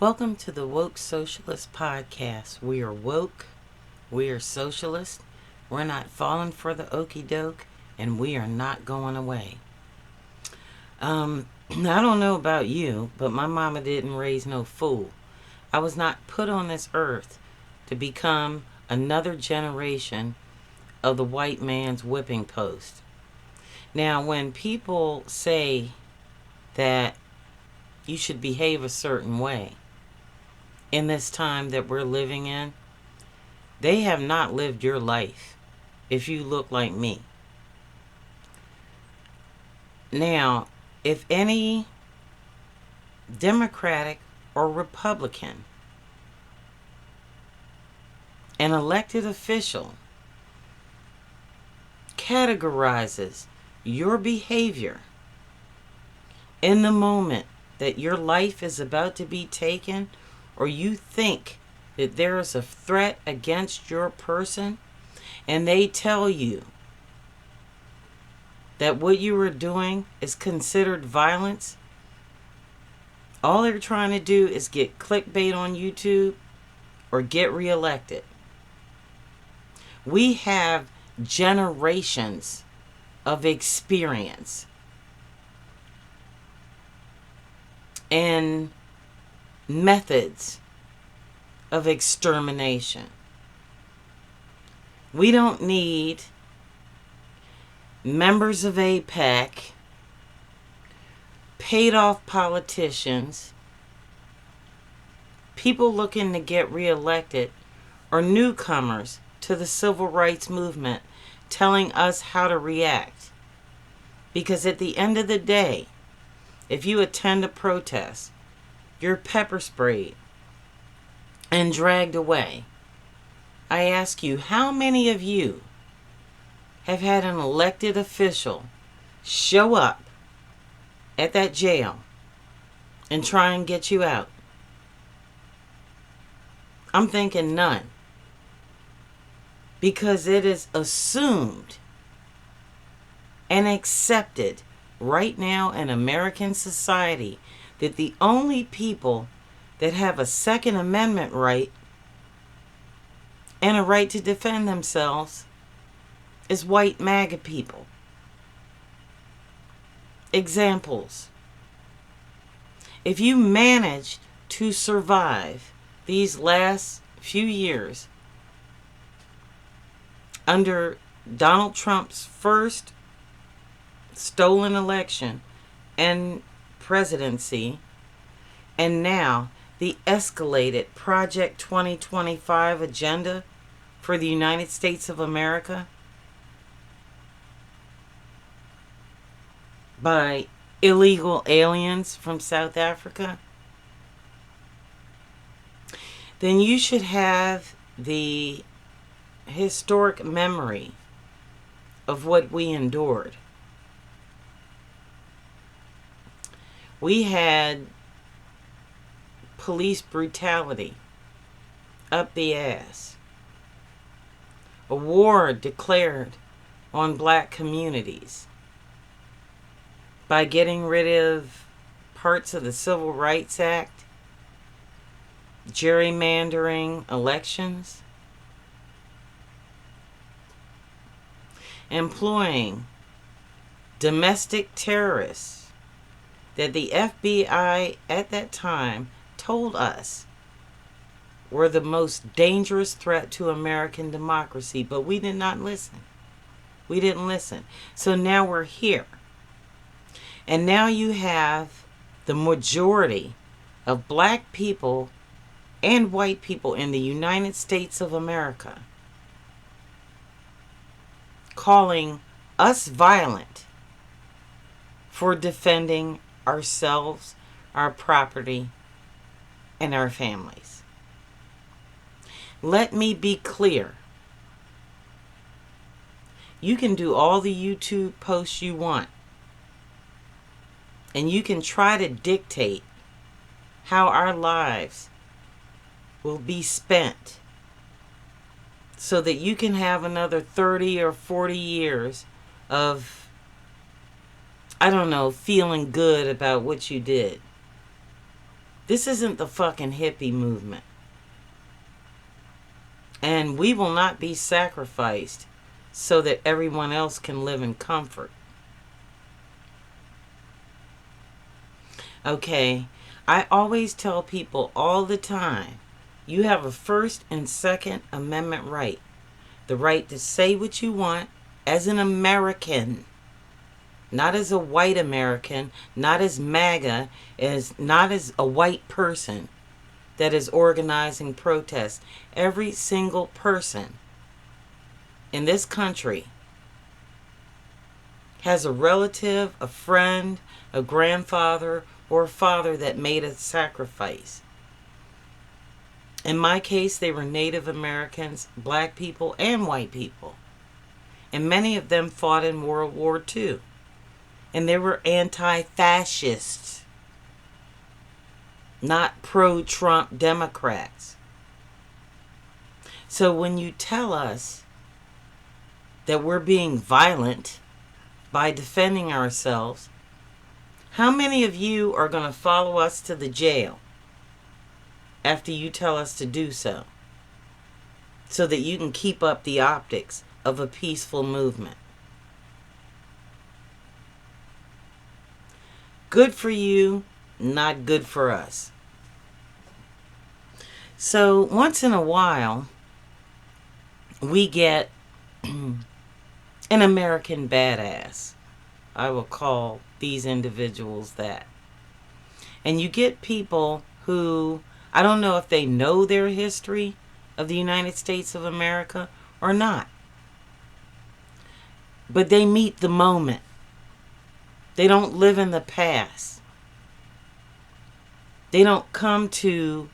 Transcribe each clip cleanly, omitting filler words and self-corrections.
Welcome to the Woke Socialist Podcast. We are woke, we are socialist, we're not falling for the okie doke, and we are not going away. I don't know about you, but my mama didn't raise no fool. I was not put on this earth to become another generation of the white man's whipping post. Now, when people say that you should behave a certain way in this time that we're living in, they have not lived your life if you look like me. Now, if any Democratic or Republican, an elected official, categorizes your behavior in the moment that your life is about to be taken, or you think that there is a threat against your person, and they tell you that what you are doing is considered violence, all they're trying to do is get clickbait on YouTube or get reelected. We have generations of experience and methods of extermination. We don't need members of AIPAC, paid off politicians, people looking to get reelected, or newcomers to the civil rights movement telling us how to react. Because at the end of the day, if you attend a protest, you're pepper sprayed and dragged away. I ask you, how many of you have had an elected official show up at that jail and try and get you out? I'm thinking none. Because it is assumed and accepted right now in American society that the only people that have a Second Amendment right and a right to defend themselves is white Maga people. Examples. If you manage to survive these last few years under Donald Trump's first stolen election and presidency, and now the escalated Project 2025 agenda for the United States of America by illegal aliens from South Africa, then you should have the historic memory of what we endured. We had police brutality up the ass. A war declared on black communities by getting rid of parts of the Civil Rights Act, gerrymandering elections, employing domestic terrorists that the FBI at that time told us were the most dangerous threat to American democracy, but we did not listen. We didn't listen. So now we're here. And now you have the majority of black people and white people in the United States of America calling us violent for defending ourselves, our property, and our families. Let me be clear. You can do all the YouTube posts you want, and you can try to dictate how our lives will be spent so that you can have another 30 or 40 years of, I don't know, feeling good about what you did. This isn't the fucking hippie movement. And we will not be sacrificed so that everyone else can live in comfort. Okay, I always tell people all the time, you have a First and Second Amendment right. The right to say what you want as an American. Not as a white American, not as Maga, not as a white person that is organizing protests. Every single person in this country has a relative, a friend, a grandfather, or a father that made a sacrifice. In my case, they were Native Americans, black people, and white people. And many of them fought in World War II. And they were anti-fascists, not pro-Trump Democrats. So when you tell us that we're being violent by defending ourselves, how many of you are going to follow us to the jail after you tell us to do so that you can keep up the optics of a peaceful movement? Good for you, not good for us. So once in a while, we get an American badass. I will call these individuals that. And you get people who, I don't know if they know their history of the United States of America or not, but they meet the moment. They don't live in the past. They don't come to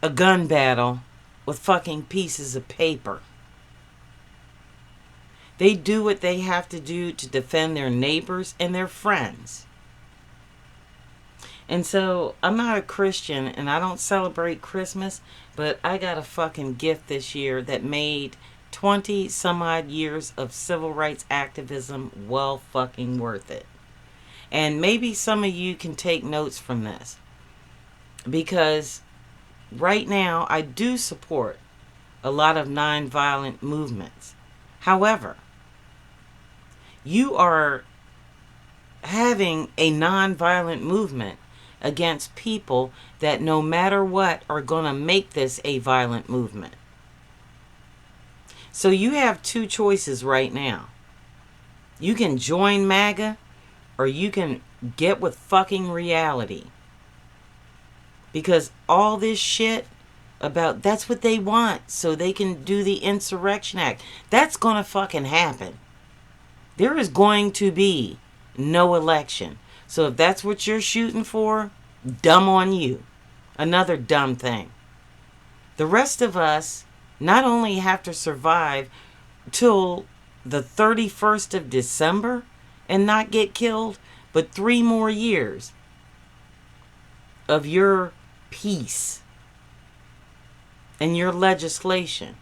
a gun battle with fucking pieces of paper. They do what they have to do to defend their neighbors and their friends. And so, I'm not a Christian and I don't celebrate Christmas, but I got a fucking gift this year that made 20 some odd years of civil rights activism well fucking worth it. And maybe some of you can take notes from this, because right now I do support a lot of nonviolent movements. However, you are having a nonviolent movement against people that no matter what are going to make this a violent movement. So you have two choices right now. You can join MAGA or you can get with fucking reality. Because all this shit about that's what they want so they can do the Insurrection Act, that's going to fucking happen. There is going to be no election. So if that's what you're shooting for, dumb on you. Another dumb thing. The rest of us not only have to survive till the 31st of December and not get killed, but 3 more years of your peace and your legislation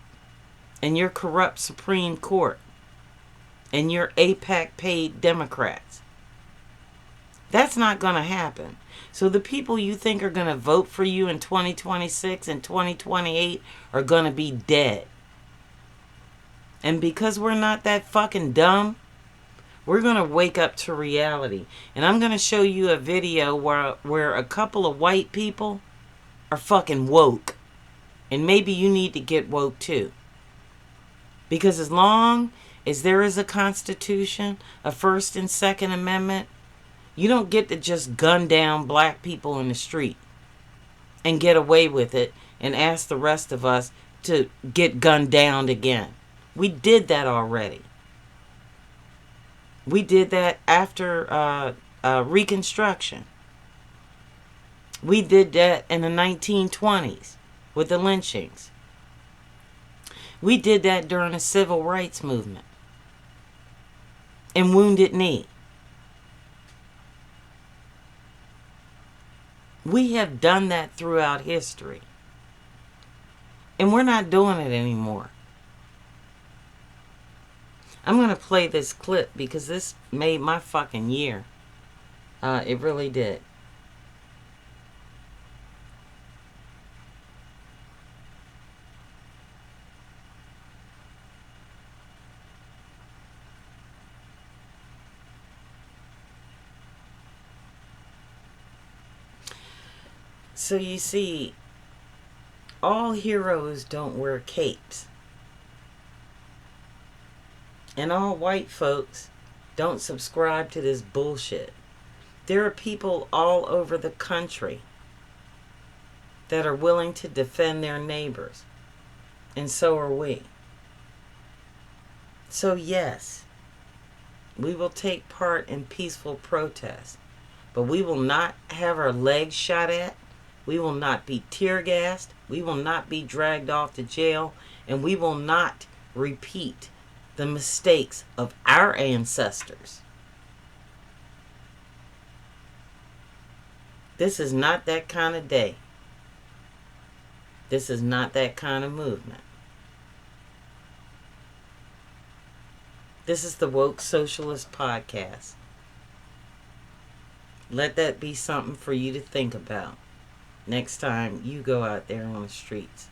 and your corrupt Supreme Court and your APAC paid Democrats. That's not going to happen. So the people you think are going to vote for you in 2026 and 2028 are going to be dead. And because we're not that fucking dumb, we're going to wake up to reality. And I'm going to show you a video where a couple of white people are fucking woke. And maybe you need to get woke too. Because as long as there is a Constitution, a First and Second Amendment, you don't get to just gun down black people in the street and get away with it and ask the rest of us to get gunned down again. We did that already. We did that after Reconstruction. We did that in the 1920s with the lynchings. We did that during the Civil Rights Movement in Wounded Knee. We have done that throughout history. And we're not doing it anymore. I'm going to play this clip because this made my fucking year. It really did. So you see, all heroes don't wear capes. And all white folks don't subscribe to this bullshit. There are people all over the country that are willing to defend their neighbors. And so are we. So yes, we will take part in peaceful protests. But we will not have our legs shot at. We will not be tear gassed. We will not be dragged off to jail. And we will not repeat the mistakes of our ancestors. This is not that kind of day. This is not that kind of movement. This is the Woke Socialist Podcast. Let that be something for you to think about next time you go out there on the streets.